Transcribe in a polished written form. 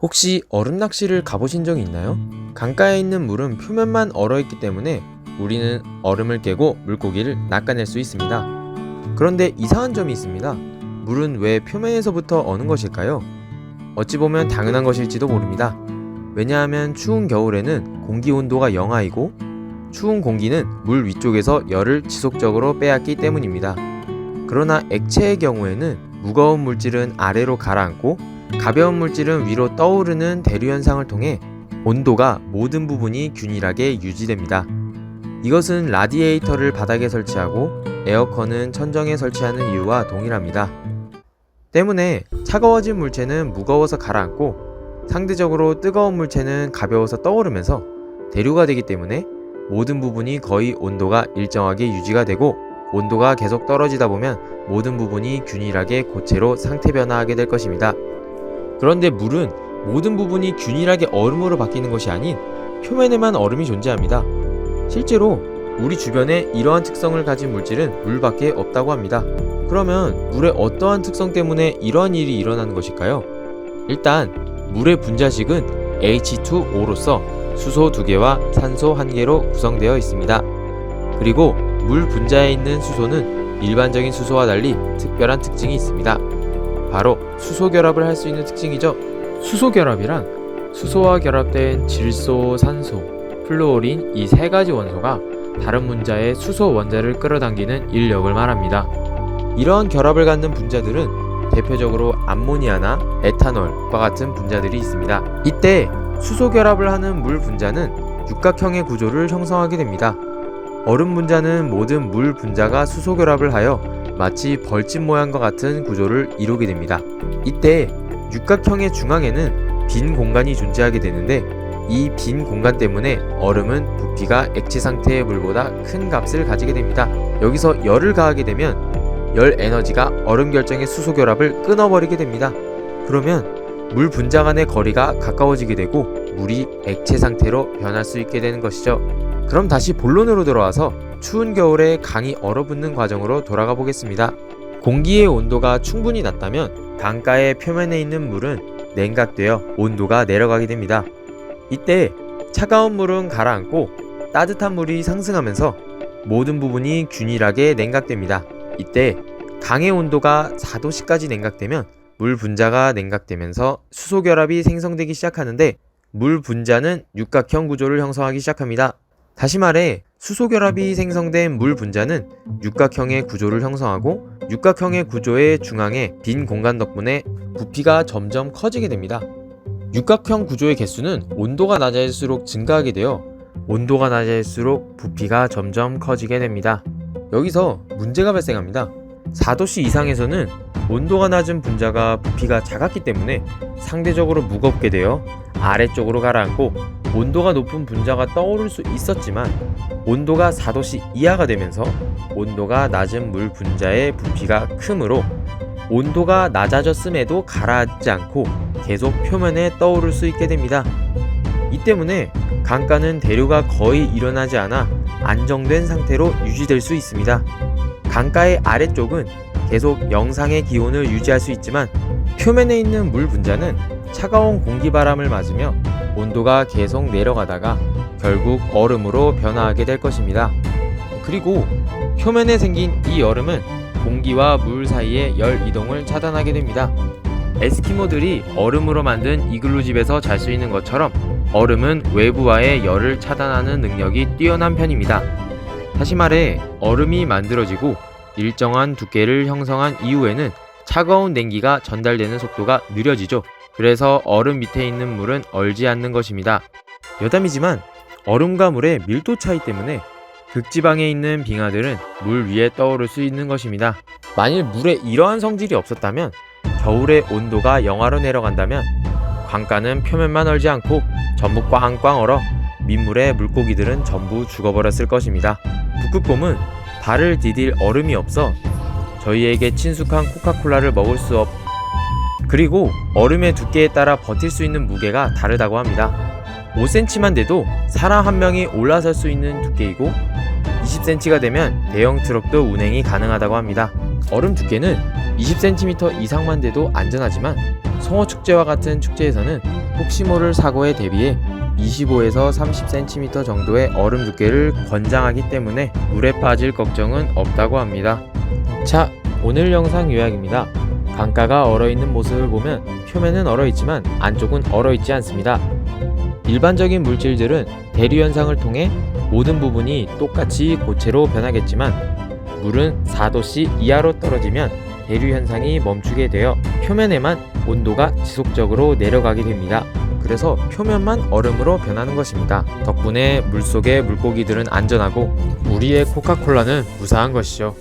혹시 얼음 낚시를 가보신 적이 있나요? 강가에 있는 물은 표면만 얼어있기 때문에 우리는 얼음을 깨고 물고기를 낚아낼 수 있습니다. 그런데 이상한 점이 있습니다. 물은 왜 표면에서부터 어는 것일까요? 어찌 보면 당연한 것일지도 모릅니다. 왜냐하면 추운 겨울에는 공기 온도가 영하이고 추운 공기는 물 위쪽에서 열을 지속적으로 빼앗기 때문입니다. 그러나 액체의 경우에는 무거운 물질은 아래로 가라앉고 가벼운 물질은 위로 떠오르는 대류 현상을 통해 온도가 모든 부분이 균일하게 유지됩니다. 이것은 라디에이터를 바닥에 설치하고 에어컨은 천정에 설치하는 이유와 동일합니다. 때문에 차가워진 물체는 무거워서 가라앉고 상대적으로 뜨거운 물체는 가벼워서 떠오르면서 대류가 되기 때문에 모든 부분이 거의 온도가 일정하게 유지가 되고 온도가 계속 떨어지다 보면 모든 부분이 균일하게 고체로 상태 변화하게 될 것입니다. 그런데 물은 모든 부분이 균일하게 얼음으로 바뀌는 것이 아닌 표면에만 얼음이 존재합니다. 실제로 우리 주변에 이러한 특성을 가진 물질은 물밖에 없다고 합니다. 그러면 물의 어떠한 특성 때문에 이러한 일이 일어나는 것일까요? 일단 물의 분자식은 H2O로서 수소 2개와 산소 1개로 구성되어 있습니다. 그리고 물 분자에 있는 수소는 일반적인 수소와 달리 특별한 특징이 있습니다. 바로 수소 결합을 할 수 있는 특징이죠. 수소 결합이란 수소와 결합된 질소, 산소, 플루오린 이 세 가지 원소가 다른 분자의 수소 원자를 끌어당기는 인력을 말합니다. 이러한 결합을 갖는 분자들은 대표적으로 암모니아나 에탄올과 같은 분자들이 있습니다. 이때 수소 결합을 하는 물 분자는 육각형의 구조를 형성하게 됩니다. 얼음 분자는 모든 물 분자가 수소 결합을 하여 마치 벌집 모양과 같은 구조를 이루게 됩니다. 이때 육각형의 중앙에는 빈 공간이 존재하게 되는데 이 빈 공간 때문에 얼음은 부피가 액체 상태의 물보다 큰 값을 가지게 됩니다. 여기서 열을 가하게 되면 열 에너지가 얼음 결정의 수소 결합을 끊어버리게 됩니다. 그러면 물 분자 간의 거리가 가까워지게 되고 물이 액체 상태로 변할 수 있게 되는 것이죠. 그럼 다시 본론으로 돌아와서 추운 겨울에 강이 얼어붙는 과정으로 돌아가 보겠습니다. 공기의 온도가 충분히 낮다면 강가의 표면에 있는 물은 냉각되어 온도가 내려가게 됩니다. 이때 차가운 물은 가라앉고 따뜻한 물이 상승하면서 모든 부분이 균일하게 냉각됩니다. 이때 강의 온도가 4도씨까지 냉각되면 물 분자가 냉각되면서 수소 결합이 생성되기 시작하는데 물 분자는 육각형 구조를 형성하기 시작합니다. 다시 말해 수소 결합이 생성된 물 분자는 육각형의 구조를 형성하고 육각형의 구조의 중앙에 빈 공간 덕분에 부피가 점점 커지게 됩니다. 육각형 구조의 개수는 온도가 낮아질수록 증가하게 되어 온도가 낮아질수록 부피가 점점 커지게 됩니다. 여기서 문제가 발생합니다. 4도씨 이상에서는 온도가 낮은 분자가 부피가 작았기 때문에 상대적으로 무겁게 되어 아래쪽으로 가라앉고 온도가 높은 분자가 떠오를 수 있었지만 온도가 4도씨 이하가 되면서 온도가 낮은 물 분자의 부피가 크므로 온도가 낮아졌음에도 가라앉지 않고 계속 표면에 떠오를 수 있게 됩니다. 이 때문에 강가는 대류가 거의 일어나지 않아 안정된 상태로 유지될 수 있습니다. 강가의 아래쪽은 계속 영상의 기온을 유지할 수 있지만 표면에 있는 물 분자는 차가운 공기바람을 맞으며 온도가 계속 내려가다가 결국 얼음으로 변화하게 될 것입니다. 그리고 표면에 생긴 이 얼음은 공기와 물 사이의 열 이동을 차단하게 됩니다. 에스키모들이 얼음으로 만든 이글루집에서 잘 수 있는 것처럼 얼음은 외부와의 열을 차단하는 능력이 뛰어난 편입니다. 다시 말해 얼음이 만들어지고 일정한 두께를 형성한 이후에는 차가운 냉기가 전달되는 속도가 느려지죠. 그래서 얼음 밑에 있는 물은 얼지 않는 것입니다. 여담이지만 얼음과 물의 밀도 차이 때문에 극지방에 있는 빙하들은 물 위에 떠오를 수 있는 것입니다. 만일 물에 이러한 성질이 없었다면 겨울에 온도가 영하로 내려간다면 강가는 표면만 얼지 않고 전부 꽝꽝 얼어 민물의 물고기들은 전부 죽어버렸을 것입니다. 북극곰은 발을 디딜 얼음이 없어 저희에게 친숙한 코카콜라를 먹을 수 없... 그리고 얼음의 두께에 따라 버틸 수 있는 무게가 다르다고 합니다. 5cm만 돼도 사람 한 명이 올라설 수 있는 두께이고 20cm가 되면 대형 트럭도 운행이 가능하다고 합니다. 얼음 두께는 20cm 이상만 돼도 안전하지만 송어축제와 같은 축제에서는 혹시 모를 사고에 대비해 25에서 30cm 정도의 얼음 두께를 권장하기 때문에 물에 빠질 걱정은 없다고 합니다. 자, 오늘 영상 요약입니다. 강가가 얼어있는 모습을 보면 표면은 얼어있지만 안쪽은 얼어있지 않습니다. 일반적인 물질들은 대류 현상을 통해 모든 부분이 똑같이 고체로 변하겠지만 물은 4도씨 이하로 떨어지면 대류 현상이 멈추게 되어 표면에만 온도가 지속적으로 내려가게 됩니다. 그래서 표면만 얼음으로 변하는 것입니다. 덕분에 물속의 물고기들은 안전하고 우리의 코카콜라는 무사한 것이죠.